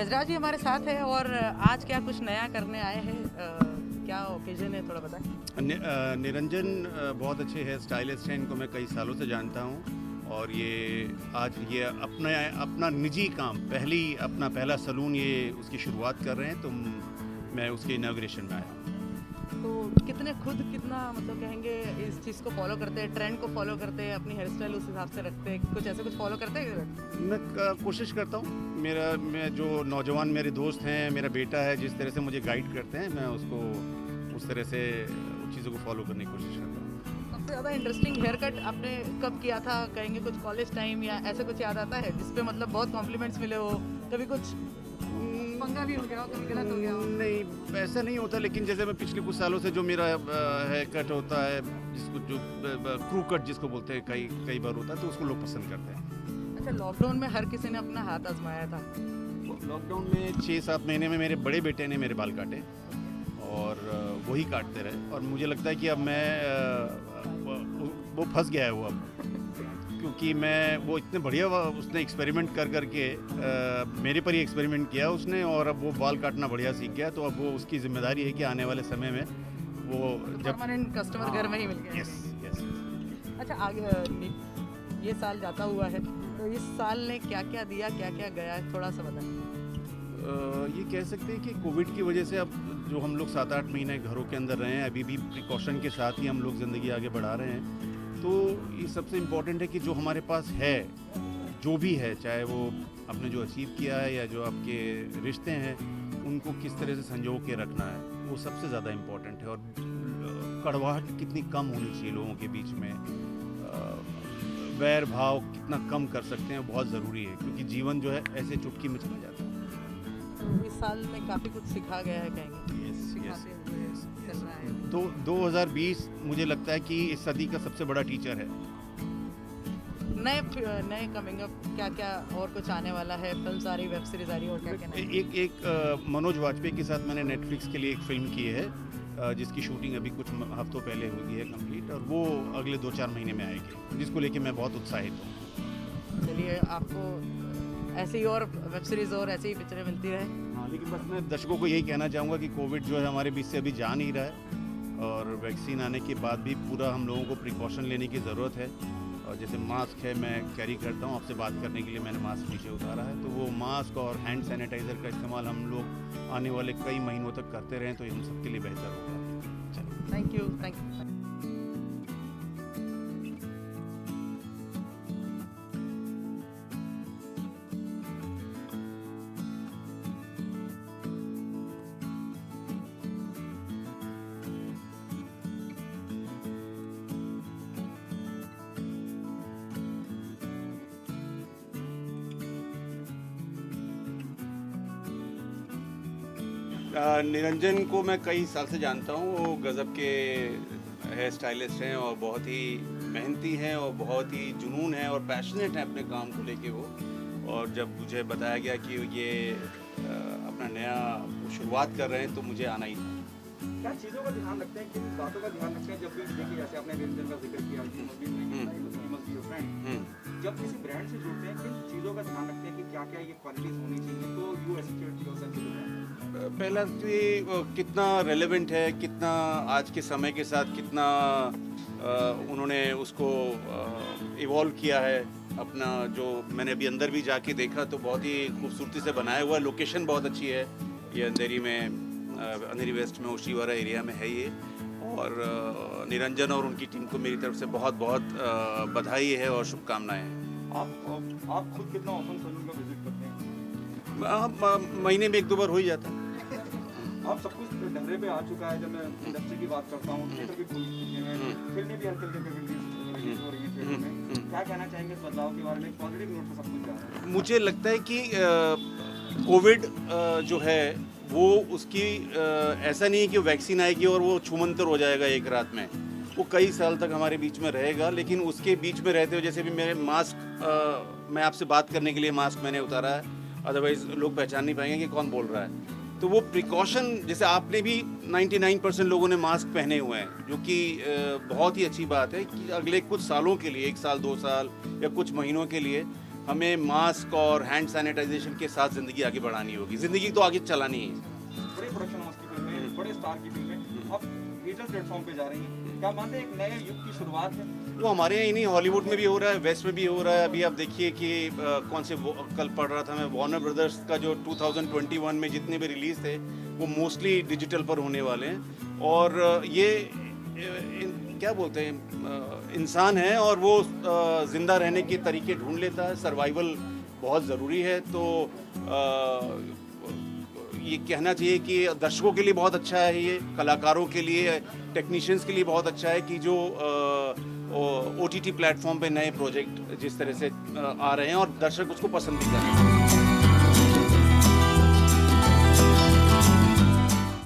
गजराज जी हमारे साथ है और आज क्या कुछ नया करने आए हैं, क्या ओकेजन है थोड़ा बताएं। निरंजन बहुत अच्छे हेयर स्टाइलिस्ट हैं, इनको मैं कई सालों से जानता हूँ और ये आज ये अपना निजी काम अपना पहला सलून ये उसकी शुरुआत कर रहे हैं, तो मैं उसके इनॉग्रेशन में आया हूँ। तो कितना मतलब कहेंगे इस चीज़ को फॉलो करते हैं, ट्रेंड को फॉलो करते हैं, अपनी हेयर स्टाइल उस हिसाब से रखते हैं, कुछ ऐसे कुछ फॉलो करते हैं? मैं कोशिश करता हूँ, मैं जो नौजवान मेरे दोस्त हैं, मेरा बेटा है, जिस तरह से मुझे गाइड करते हैं, मैं उसको उस तरह से उन चीज़ों को फॉलो करने की कोशिश करता हूँ। सबसे ज़्यादा इंटरेस्टिंग हेयर कट आपने कब किया था, कहेंगे कुछ कॉलेज टाइम या ऐसे कुछ याद आता है जिसपे मतलब बहुत कॉम्प्लीमेंट्स मिले हो, कभी कुछ पंगा भी हो गया हो, कभी गलत हो गया हो? नहीं, ऐसा नहीं होता, लेकिन जैसे मैं पिछले कुछ सालों से जो मेरा हेयर कट होता है, जिसको जो क्रू कट जिसको बोलते हैं, कई बार होता है, तो उसको लोग पसंद करते हैं। अच्छा, लॉकडाउन में हर किसी ने अपना हाथ आजमाया था। लॉकडाउन में 6-7 महीने में मेरे बड़े बेटे ने मेरे बाल काटे और वही काटते रहे, और मुझे लगता है कि अब वो फंस गया है वो अब, क्योंकि वो इतने बढ़िया उसने एक्सपेरिमेंट करके मेरे पर ही एक्सपेरिमेंट किया उसने, और अब वो बाल काटना बढ़िया सीख गया, तो अब वो उसकी जिम्मेदारी है कि आने वाले समय में वो जब परमानेंट कस्टमर घर में ही मिल गया। यस। अच्छा, आगे ये साल जाता हुआ है, तो इस साल ने क्या क्या दिया, क्या क्या गया है, थोड़ा सा बताएं। ये कह सकते हैं कि कोविड की वजह से अब जो हम लोग 7-8 महीने घरों के अंदर रहे हैं, अभी भी प्रिकॉशन के साथ ही हम लोग ज़िंदगी आगे बढ़ा रहे हैं, तो ये सबसे इम्पोर्टेंट है कि जो हमारे पास है, जो भी है, चाहे वो आपने जो अचीव किया है या जो आपके रिश्ते हैं, उनको किस तरह से संजो के रखना है, वो सबसे ज़्यादा इम्पोर्टेंट है। और कड़वाहट कितनी कम होनी चाहिए लोगों के बीच में, वैर भाव कितना कम कर सकते हैं, बहुत ज़रूरी है, क्योंकि जीवन जो है ऐसे चुटकी में चला जाता है। तो इस साल में काफ़ी कुछ सिखा गया है, कहेंगे यस। चल रहा है। तो 2020 मुझे लगता है कि इस सदी का सबसे बड़ा टीचर है। नए कमिंग अप क्या क्या और कुछ आने वाला है, फिल्म आ रही, वेब सीरीज आ रही है, और क्या क्या नया? एक मनोज वाजपेयी के साथ मैंने नेटफ्लिक्स के लिए एक फिल्म की है, जिसकी शूटिंग अभी कुछ हफ्तों पहले हुई है कंप्लीट, और वो अगले 2-4 महीने में आएगी, जिसको लेके मैं बहुत उत्साहित हूँ। चलिए, आपको ऐसी ही और वेब सीरीज और ऐसी ही पिक्चरें मिलती रहे। हाँ, लेकिन बस मैं दर्शकों को यही कहना चाहूँगा कि कोविड जो है हमारे बीच से अभी जा नहीं रहा है, और वैक्सीन आने के बाद भी पूरा हम लोगों को प्रिकॉशन लेने की ज़रूरत है। और जैसे मास्क है, मैं कैरी करता हूँ, आपसे बात करने के लिए मैंने मास्क नीचे उतारा है, तो वो मास्क और हैंड सैनिटाइज़र का इस्तेमाल हम लोग आने वाले कई महीनों तक करते रहें, तो ये हम सबके लिए बेहतर होगा। चलो, थैंक यू। निरंजन को मैं कई साल से जानता हूँ, वो गज़ब के हेयर स्टाइलिस्ट हैं और बहुत ही मेहनती हैं और बहुत ही जुनून है और पैशनेट हैं अपने काम को लेके वो। और जब मुझे बताया गया कि ये अपना नया शुरुआत कर रहे हैं, तो मुझे आना ही था। क्या चीज़ों का ध्यान रखते हैं, किन बातों का ध्यान रखते हैं जब भी देखिए, जैसे आपने निरंजन का जिक्र किया, जब किसी ब्रांड से जुड़ते हैं, किन चीज़ों का ध्यान रखते हैं कि क्या क्या ये क्वालिटीज होनी चाहिए, तो यू एसोसिएट योरसेल्फ। पहला तो ये कितना रेलेवेंट है, कितना आज के समय के साथ कितना उन्होंने उसको इवॉल्व किया है अपना। जो मैंने अभी अंदर भी जाके देखा, तो बहुत ही खूबसूरती से बनाया हुआ है, लोकेशन बहुत अच्छी है, ये अंधेरी वेस्ट में ओशीवारा एरिया में है ये। और निरंजन और उनकी टीम को मेरी तरफ से बहुत बहुत बधाई है और शुभकामनाएं हैं। आप खुद कितना ऑफन सलून का विजिट करते हैं? महीने में 1-2 बार हो ही जाता है। आप सब कुछ ढंगरे पे आ चुका है। जब मैं इंडस्ट्री की बात करता हूँ, थिएटर भी खुल चुके हैं, फिल्में भी हल्के हल्के रिलीज हो रही हैं थिएटर में। क्या कहना चाहेंगे इस बदलाव के बारे में? पॉजिटिव नोट पर सब कुछ जा रहा है। मुझे लगता है कि कोविड जो है वो उसकी ऐसा नहीं है कि वैक्सीन आएगी और वो छूमंतर हो जाएगा एक रात में। वो कई साल तक हमारे बीच में रहेगा, लेकिन उसके बीच में रहते हुए, जैसे भी मेरे मैं आपसे बात करने के लिए मास्क मैंने उतारा है, अदरवाइज लोग पहचान नहीं पाएंगे कि कौन बोल रहा है। तो वो प्रिकॉशन, जैसे आपने भी 99% लोगों ने मास्क पहने हुए हैं, जो कि बहुत ही अच्छी बात है कि अगले कुछ सालों के लिए, 1 साल 2 साल या कुछ महीनों के लिए हमें मास्क और हैंड सैनिटाइजेशन के साथ ज़िंदगी आगे बढ़ानी होगी, ज़िंदगी तो आगे चलानी है। बड़े प्रोडक्शन हाउस की फिल्में, बड़े स्टार की फिल्में अब डिजिटल प्लेटफॉर्म पे जा रही हैं, क्या मानते हैं एक नए युग की शुरुआत है? वो हमारे यहाँ ही नहीं, हॉलीवुड में भी हो रहा है, वेस्ट में भी हो रहा है। अभी आप देखिए कि कौन से कल पढ़ रहा था मैं, वार्नर ब्रदर्स का जो 2021 में जितने भी रिलीज़ थे वो मोस्टली डिजिटल पर होने वाले हैं। और ये क्या बोलते हैं, इंसान है और वो ज़िंदा रहने के तरीके ढूंढ लेता है, सर्वाइवल बहुत ज़रूरी है। तो ये कहना चाहिए कि दर्शकों के लिए बहुत अच्छा है, ये कलाकारों के लिए, टेक्नीशियंस के लिए बहुत अच्छा है कि जो OTT प्लेटफॉर्म पे नए प्रोजेक्ट जिस तरह से आ रहे हैं और दर्शक उसको पसंद भी कर रहे हैं।